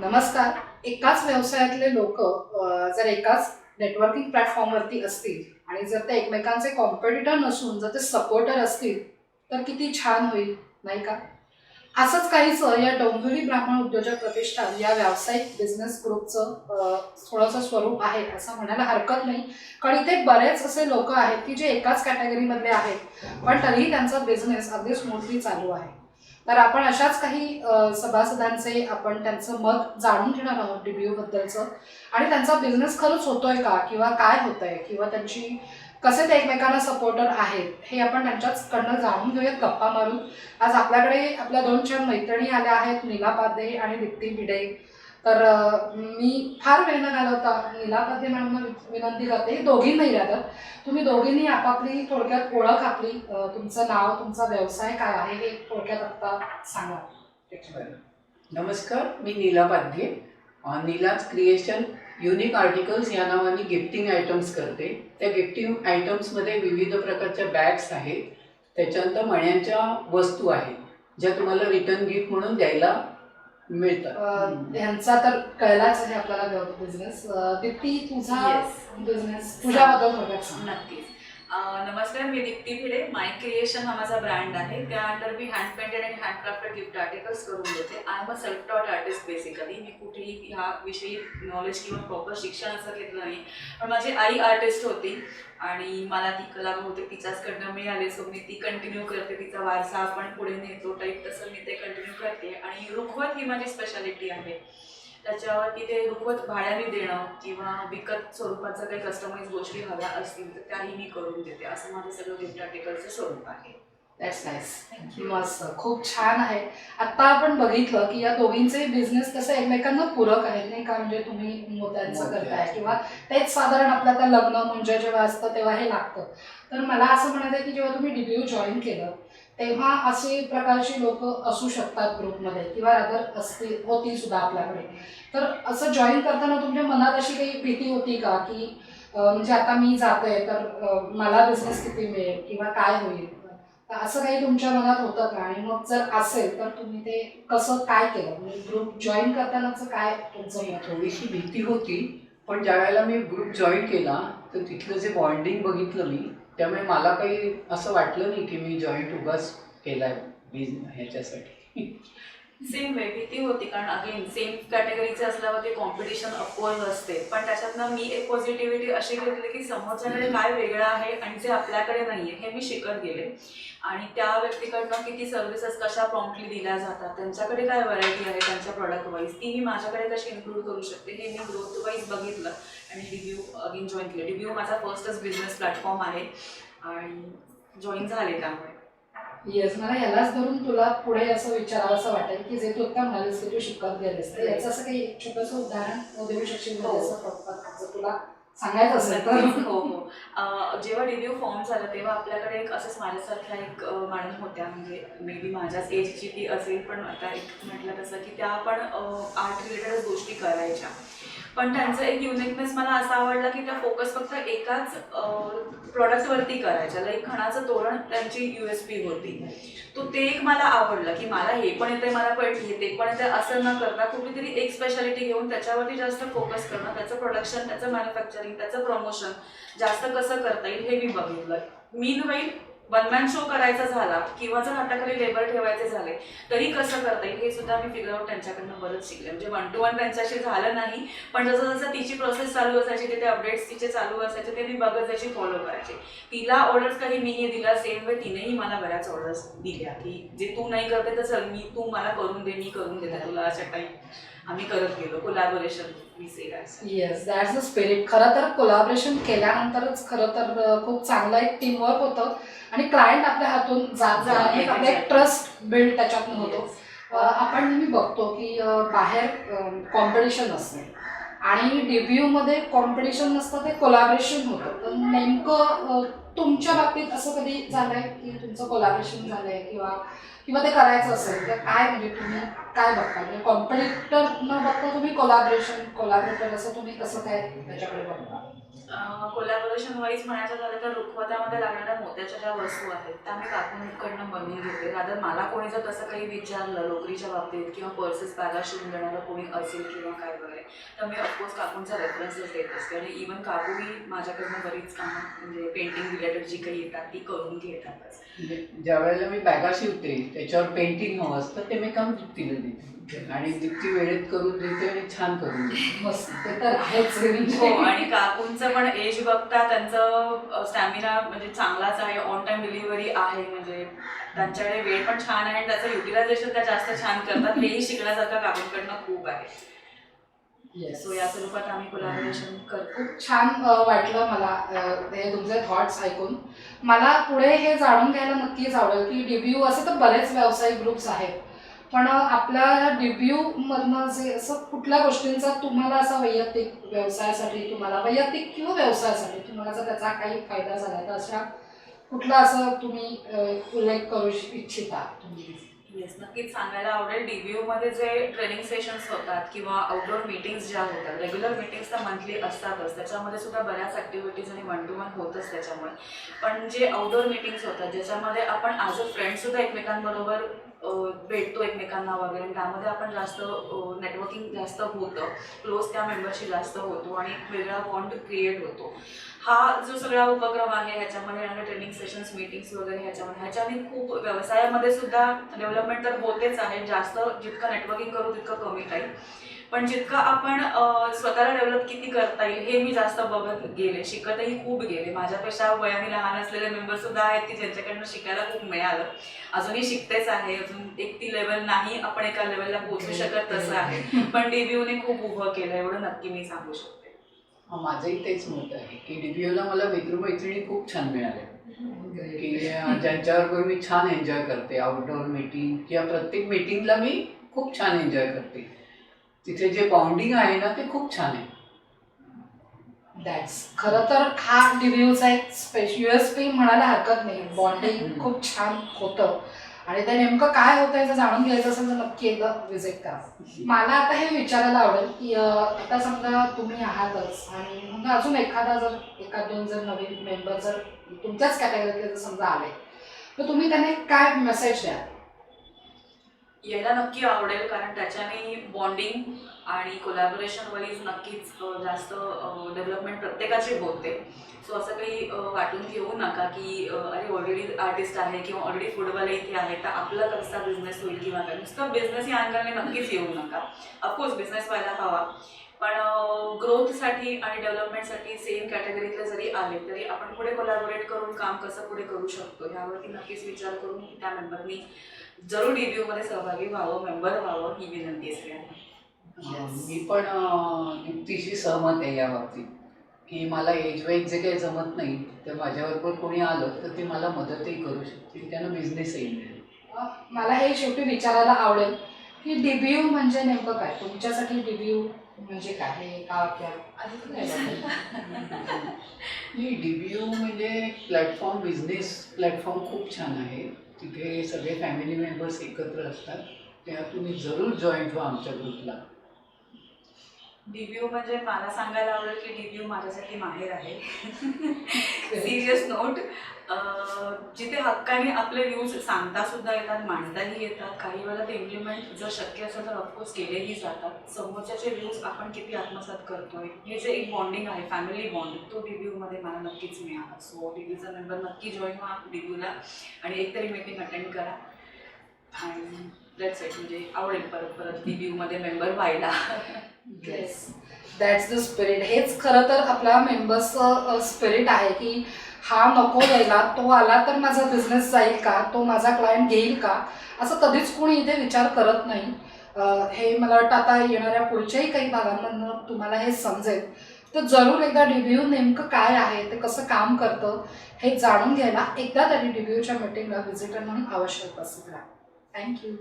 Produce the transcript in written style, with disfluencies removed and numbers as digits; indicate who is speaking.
Speaker 1: नमस्कार. एकाच व्यवसायातले लोक जर एकाच नेटवर्किंग प्लॅटफॉर्मवरती असतील आणि जर ते एकमेकांचे कॉम्पिटिटर नसून जर ते सपोर्टर असतील तर किती छान होईल, नाही का? असंच काहीसं या डोंबिवली ब्राह्मण उद्योजक प्रतिष्ठान या व्यावसायिक बिझनेस ग्रुपचं थोडंसं स्वरूप आहे असं म्हणायला हरकत नाही. कारण इथे बरेच असे लोक आहेत की जे एकाच कॅटेगरीमधले आहेत, पण तरीही त्यांचा बिझनेस अगदी स्मूथली चालू आहे. तर आपण अशाच काही सभासदांचे आपण त्यांचं मत जाणून घेणार आहोत DBU बद्दलचं आणि त्यांचा बिझनेस खरंच होतोय का किंवा काय होतंय किंवा त्यांची कसे ते एकमेकांना सपोर्टर आहेत हे आपण त्यांच्याचकडनं जाणून घेऊयात गप्पा मारून. आज आपल्याकडे आपल्या दोन छान मैत्रिणी आल्या आहेत, नीला पाध्ये आणि दीप्ती भिडे. तर मी फार वेळ न घालवता नीला पाध्ये मॅडमना विनंती करते, दोघींनाही राहतात, तुम्ही दोघींनी आपापली थोडक्यात ओळख आपली, तुमचं नाव, तुमचा व्यवसाय काय आहे हे थोडक्यात आत्ता सांगा.
Speaker 2: नमस्कार, मी नीला पाध्ये. नीलाज क्रिएशन युनिक आर्टिकल्स या नावाने गिफ्टिंग आयटम्स करते. त्या गिफ्टिंग आयटम्समध्ये विविध प्रकारच्या बॅग्स आहेत, त्याच्यानंतर मण्यांच्या वस्तू आहेत ज्या तुम्हाला रिटर्न गिफ्ट म्हणून द्यायला मिळतात.
Speaker 1: ह्यांचा तर कळलाच आहे आपल्याला बिझनेस. दीप्ती, तुझा बिझनेस तुझ्याबद्दल थोडक्यात सांग.
Speaker 3: नक्कीच. नमस्कार, मी दीप्ती भिडे. माय क्रिएशन हा माझा ब्रँड आहे. त्या अंडर मी हँड पेंटेड आणि हँडक्राफ्टेड गिफ्ट आर्टिकल्स करून देते. आय एम अ सेल्फ टॉट आर्टिस्ट बेसिकली. मी कुठेही ह्या विषयी नॉलेज किंवा प्रॉपर शिक्षण असं घेतलं नाही, पण माझी आई आर्टिस्ट होती आणि मला ती कला बहुतेक तिच्याचकडनं मिळाली, सो मी ती कंटिन्यू करते. तिचा वारसा आपण पुढे नेतो टाईप तसं मी ते कंटिन्यू करते. आणि रुखवत ही माझी स्पेशालिटी आहे. त्याच्यावरती ते रुखवत भाड्याने देणं किंवा विकत स्वरूपाचं काही कस्टमाइज गोष्टी हव्या असतील तर त्याही मी करून देते. असं माझं सगळं गिफ्ट आर्टिकलचं स्वरूप आहे.
Speaker 1: That's nice. मस्त, खूप छान आहे. आत्ता आपण बघितलं की या दोघींचे बिझनेस तसे एकमेकांना पूरक आहेत, नाही का? म्हणजे तुम्ही मोत्यांचं करताय किंवा तेच साधारण आपलं आता लग्न म्हणजे जेव्हा असतं तेव्हा हे लागतं. तर मला असं म्हणायचं आहे की जेव्हा तुम्ही DBU जॉईन केलं तेव्हा असे प्रकारची लोक असू शकतात ग्रुपमध्ये किंवा रादर असते होती सुद्धा आपल्याकडे. तर असं जॉईन करताना तुमच्या मनात अशी काही भीती होती का की म्हणजे आता मी जाते तर मला बिझनेस किती मिळेल किंवा काय होईल, तर असं काही तुमच्या मनात होतं का? आणि मग जर असेल तर तुम्ही ते कसं काय केलं, म्हणजे ग्रुप जॉईन करतानाचं काय तुमचं मत?
Speaker 2: थोडीशी भीती होती, पण ज्या वेळेला मी ग्रुप जॉईन केला तर तिथलं जे बॉन्डिंग बघितलं मी, त्यामुळे मला काही असं वाटलं नाही की मी जॉईंट उगाच केला आहे ह्याच्यासाठी.
Speaker 3: सेम वे भीती होती, कारण अगेन सेम कॅटेगरीचे असल्यावर ते कॉम्पिटिशन अपवर्ड असते. पण त्याच्यातनं मी एक पॉझिटिव्हिटी अशी घेतली की समोरच्याकडे काय वेगळं आहे आणि जे आपल्याकडे नाही आहे हे मी शिकत गेले. आणि त्या व्यक्तीकडनं किती सर्व्हिसेस कशा प्रॉम्प्टली दिल्या जातात, त्यांच्याकडे काय व्हरायटी आहे त्यांच्या प्रॉडक्ट वाईज, ती मी माझ्याकडे कशी इन्क्लूड करू शकते हे मी ग्रोथ वाईज बघितलं आणि DBU अगेन जॉईन केलं. DBU माझा फर्स्टच बिझनेस प्लॅटफॉर्म आहे आणि जॉईन झाले त्यामुळे.
Speaker 1: येस, मला यालाच धरून तुला पुढे असं विचारावं असं वाटेल की जे तू आता म्हणालीस की तू शिकत गेलेस, तर याचं असं काही छोटंसं उदाहरण देऊ शकशील
Speaker 3: हो.
Speaker 1: असं प्रॉपर जर तुला सांगायचं असेल तर?
Speaker 3: हो हो. जेव्हा DBU फॉर्म झालं तेव्हा आपल्याकडे एक असंच माझ्यासारख्या एक मॅडम होत्या, म्हणजे मे बी माझ्याच एजची ती असेल, पण आता एक म्हटलं तसं की त्या पण आर्ट रिलेटेडच गोष्टी करायच्या. पण त्यांचं एक युनिकनेस मला असा आवडला की त्या फोकस फक्त एकाच प्रॉडक्टवरती करायच्या. लाईक खणाचं तोरण त्यांची USP होती. तो ते एक मला आवडलं की मला हे पण येते, मला पण ते पण येते, असं न करता कुठेतरी एक स्पेशालिटी घेऊन त्याच्यावरती जास्त फोकस करणं, त्याचं प्रोडक्शन, त्याचं मॅन्युफॅक्चरिंग, त्याचं प्रमोशन जास्त कसं करता येईल हे मी बघितलं. मीनवाईल वन मॅन शो करायचा झाला किंवा जर हाताखाली लेबर ठेवायचे झाले तरी कसं करता येईल हे सुद्धा मी फिगर आउट त्यांच्याकडनं बरंच शिकले. म्हणजे 1 to 1 त्यांच्याशी झालं नाही, पण जसं जसं तिची प्रोसेस चालू असायची, ते अपडेट्स तिचे चालू असायचे, ते मी बघत जायची, फॉलो करायचे. तिला ऑर्डर्स काही मीही दिला, सेम वे तिनेही मला बऱ्याच ऑर्डर्स दिल्या की जे तू नाही करते तर चल तू मला करून दे, मी करून देते तुला, अशा टाईप आम्ही करत गेलो. Collaboration me say that's.
Speaker 1: Yes, that's the spirit. खरं तर कोलॅबोरेशन केल्यानंतरच खरं तर खूप चांगलं एक टीमवर्क होतं आणि क्लायंट आपल्या हातून जात आपला एक ट्रस्ट बिल्ड त्याच्यातून होतो. आपण नेहमी बघतो की बाहेर कॉम्पिटिशन असते आणि DBU मध्ये कॉम्पिटिशन नसतं, ते कोलॅबोरेशन होतं. तर नेमकं तुमच्या बाबतीत असं कधी झालंय की तुमचं कोलॅबोरेशन झालंय किंवा किंवा ते करायचं असेल तर काय, म्हणजे तुम्ही काय बघता? म्हणजे कॉम्पिटिटर न बघता तुम्ही कोलॅबोरेटर असं तुम्ही कसं काय त्याच्याकडे बघता?
Speaker 3: कोलॅबोरेशन वाईज म्हणायचं झालं तर रुखवतामध्ये लागणाऱ्या मोत्याच्या ज्या वस्तू आहेत त्या मी काकूंकडनं बनवून घेते. रादर मला कोणी जर तसं काही विचारलं लोकरीच्या बाबतीत किंवा पर्सेस बॅगा शिवून देणारं कोणी असेल किंवा काय वगैरे, तर मी ऑफकोर्स काकूंचा रेफरन्सच देत असते. आणि इवन काकूही माझ्याकडनं बरीच कामं म्हणजे पेंटिंग रिलेटेड जी काही येतात ती करून घेतातच.
Speaker 2: म्हणजे ज्या वेळेला मी बॅगा शिवते त्याच्यावर पेंटिंग हवं असतं ते मी काम दीप्तीला देते आणि दीप्ती वेळेत करून देते आणि छान करून देते.
Speaker 1: मस्त, ते तर आहेच
Speaker 3: हो,
Speaker 1: म्हणजे.
Speaker 3: आणि काकूंचं पण एज बघता त्यांचं स्टॅमिना म्हणजे चांगलाच आहे, ऑन टाइम डिलिव्हरी आहे, म्हणजे त्यांच्याकडे वेळ पण छान आहे आणि त्याचं युटिलायझेशन त्या जास्त छान करतात. हेही शिकण्यासारखं काकूंकडनं खूप आहे.
Speaker 1: Yes.
Speaker 3: सो या स्वरूपात आम्ही कोलॅबोरेशन करतो.
Speaker 1: खूप छान वाटलं मला हे तुमचे थॉट्स ऐकून. मला पुढे हे जाणून घ्यायला नक्कीच आवडेल की DBU असे तर बरेच व्यावसायिक ग्रुप्स आहेत, पण आपल्या DBU मधनं जे असं कुठल्या गोष्टींचा तुम्हाला असा वैयक्तिक व्यवसायासाठी तुम्हाला वैयक्तिक किंवा व्यवसायासाठी तुम्हाला जर त्याचा काही फायदा झाला तर अशा कुठला असं तुम्ही उल्लेख करू इच्छिता तुम्ही?
Speaker 3: येस, नक्कीच सांगायला आवडेल. DBUमध्ये जे ट्रेनिंग सेशन्स होतात किंवा आउटडोर मीटिंग्स ज्या होतात, रेग्युलर मीटिंग्स तर मंथली असतातच, त्याच्यामध्ये सुद्धा बऱ्याच ॲक्टिव्हिटीज आणि वन टू वन होतच त्याच्यामुळे. पण जे आउटडोर मीटिंग्स होतात ज्याच्यामध्ये आपण ॲज अ फ्रेंडसुद्धा एकमेकांबरोबर भेटतो एकमेकांना वगैरे, त्यामध्ये आपण जास्त नेटवर्किंग जास्त होतं, क्लोज त्या मेंबरशी जास्त होतो आणि एक वेगळा बॉन्ड क्रिएट होतो. हा जो सगळा उपक्रम आहे ह्याच्यामध्ये येणारे ट्रेनिंग सेशन्स मीटिंग्स वगैरे ह्याच्याने खूप व्यवसायामध्ये सुद्धा डेव्हलपमेंट तर होतेच आहे. जास्त जितकं नेटवर्किंग करू तितकं कमी टाईम, पण जितकं आपण स्वतःला डेव्हलप किती करता येईल हे मी जास्त बघत गेले, शिकतही खूप गेले. माझ्यापेक्षा वयाने लहान असलेले मेंबरसुद्धा आहेत की ज्यांच्याकडनं शिकायला खूप मिळालं. अजूनही शिकतेच आहे, अजून एक ती लेवल नाही आपण एका लेवलला पोहोचू शकत तसं आहे, पण DBUने खूप उभं केलं एवढं नक्की मी सांगू शकते.
Speaker 2: माझंही तेच मत आहे की DBUला मला मित्रमैत्रिणी खूप छान मिळाले की ज्यांच्याबरोबर मी छान एन्जॉय करते. आउटडोअर मीटिंग किंवा प्रत्येक मीटिंगला मी खूप छान एन्जॉय करते. तिथे जे बॉन्डिंग आहे ना ते खूप छान आहे.
Speaker 1: दॅट्स खरं तर हा DBUचा एक USP म्हणायला हरकत नाही. बॉन्डिंग खूप छान होतं आणि ते नेमकं काय होतं जर जाणून घ्यायचं असेल तर नक्की एकदा व्हिजिट करा. मला आता हे विचारायला आवडेल की आता समजा तुम्ही आहातच आणि म्हणजे अजून एखाद दोन जर नवीन मेंबर जर तुमच्याच कॅटेगरीतले जर समजा आले तर तुम्ही त्यांना काय मेसेज द्या?
Speaker 3: यायला नक्की आवडेल, कारण त्याच्याने बॉन्डिंग आणि कोलॅबोरेशन वाईज नक्कीच जास्त डेव्हलपमेंट प्रत्येकाची होते. सो असं काही वाटून घेऊ नका की अरे ऑलरेडी आर्टिस्ट आहे किंवा ऑलरेडी फूडवाले इथे आहे तर आपला कसा बिझनेस होईल किंवा काय. नुसतं बिझनेस या अंगाने नक्कीच येऊ नका. ऑफकोर्स बिझनेस व्हायला हवा, पण ग्रोथसाठी आणि डेव्हलपमेंटसाठी सेम कॅटेगरीतले जरी आले तरी आपण पुढे कोलॅबोरेट करून काम कसं पुढे करू शकतो ह्यावरती नक्कीच विचार करून त्या मेंबरनी जरूर DBUमध्ये सहभागी व्हावं, मेंबर व्हावं ही विनंती आहे सगळ्यांना.
Speaker 2: मी पण युक्तीशी सहमत आहे या बाबतीत की मला एज वाईज जे काही जमत नाही तर माझ्याबरोबर कोणी आलं तर ते मला मदतही करू शकतील, त्यांना बिझनेसही मिळेल.
Speaker 1: मला हे शेवटी विचारायला आवडेल की DBU म्हणजे नेमकं काय? तुमच्यासाठी DBU म्हणजे काय? हे का
Speaker 2: DBU म्हणजे प्लॅटफॉर्म, बिझनेस प्लॅटफॉर्म खूप छान आहे. तिथे सगळे फॅमिली मेंबर्स एकत्र असतात. तेव्हा तुम्ही जरूर जॉईंट व्हा आमच्या ग्रुपला.
Speaker 3: DBU म्हणजे मला सांगायला आवडेल की DBU माझ्यासाठी माहेर आहे. Serious note. जिथे हक्काने आपले व्ह्यूज सांगता सुद्धा येतात, मांडताही येतात. काही वेळेला ते इम्प्लिमेंट जर शक्य असेल तर ऑफकोर्स केलेही जातात. समोरच्याचे व्ह्यूज आपण किती आत्मसात करतोय हे जे एक बॉन्डिंग आहे, फॅमिली बॉन्ड, तो DBUमध्ये मला नक्कीच मिळाला. सो DBUचा मेंबर नक्की जॉईन व्हा DBUला आणि एकतरी मीटिंग अटेंड करा आणि दॅट्स इट. म्हणजे आवडेल परत परत DBUमध्ये मेंबर व्हायला.
Speaker 1: Yes, that's the spirit. हेच खरं तर आपल्या मेंबर्सचं स्पिरिट आहे की हा नको यायला, तो आला तर माझा बिझनेस जाईल का, तो माझा क्लायंट घेईल का, असं कधीच कोणी इथे विचार करत नाही. हे मला वाटतं आता येणाऱ्या पुढच्याही काही भागांमधनं तुम्हाला हे समजेल. तर जरूर एकदा DBU नेमकं काय आहे, ते कसं काम करतं हे जाणून घ्यायला एकदा तरी DBUच्या मीटिंगला व्हिजिटर म्हणून अवश्य उपस्थित राहा. थँक्यू.